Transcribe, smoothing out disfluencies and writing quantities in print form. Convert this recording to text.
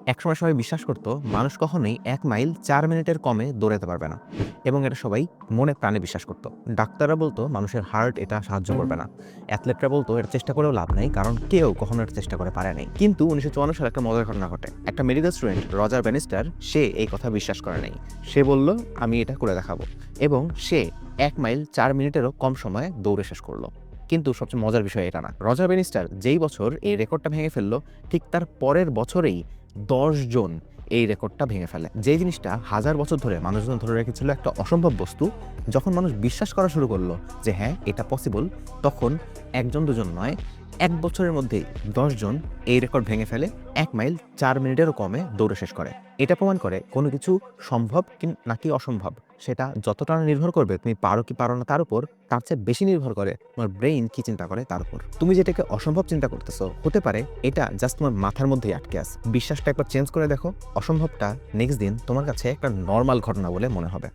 একসময় সবাই বিশ্বাস করত মানুষ কখনোই ১ মাইল ৪ মিনিটের কমে দৌড়াতে পারবে না এবং এটা সবাই মনে প্রাণে বিশ্বাস করত। ডাক্তাররা বলতো মানুষের হার্ট এটা সাহায্য করবে না। অ্যাথলেটরা বলতো এটা চেষ্টা করেও লাভ নাই, কারণ কেউ কখনো এটা চেষ্টা করে পারে নাই। কিন্তু ১৯৫৪ সালে একটা মজার ঘটনা ঘটে। একটা মেডিকেল স্টুডেন্ট রজার ব্যানিস্টার সে এই কথা বিশ্বাস করে নাই। সে বলল আমি এটা করে দেখাবো এবং সে ১ মাইল ৪ মিনিটেরও কম সময়ে দৌড়ে শেষ করলো। কিন্তু সবচেয়ে মজার বিষয় এটা না। রজার ব্যানিস্টার যেই বছর এই রেকর্ডটা ভেঙে ফেললো, ঠিক তার পরের বছরেই ১০ জন এই রেকর্ডটা ভেঙে ফেলে। যে জিনিসটা হাজার বছর ধরে মানুষজন ধরে রেখেছিল একটা অসম্ভব বস্তু, যখন মানুষ বিশ্বাস করা শুরু করলো যে হ্যাঁ, এটা পসিবল, তখন ১ জন ২ জন নয়, ১ বছরের মধ্যেই ১০ জন এই রেকর্ড ভেঙে ফেলে ১ মাইল ৪ মিনিটেরও কমে দৌড়ে শেষ করে। এটা প্রমাণ করে কোনো কিছু সম্ভব নাকি অসম্ভব, সেটা যতটা না নির্ভর করবে তুমি পারো কি পারো না তার উপর, তার চেয়ে বেশি নির্ভর করে তোমার ব্রেইন কি চিন্তা করে তার উপর। তুমি যেটাকে অসম্ভব চিন্তা করতেছো, হতে পারে এটা জাস্ট তোমার মাথার মধ্যেই আটকে আছে। বিশ্বাসটা একবার চেঞ্জ করে দেখো, অসম্ভবটা নেক্সট দিন তোমার কাছে একটা নর্মাল ঘটনা বলে মনে হবে।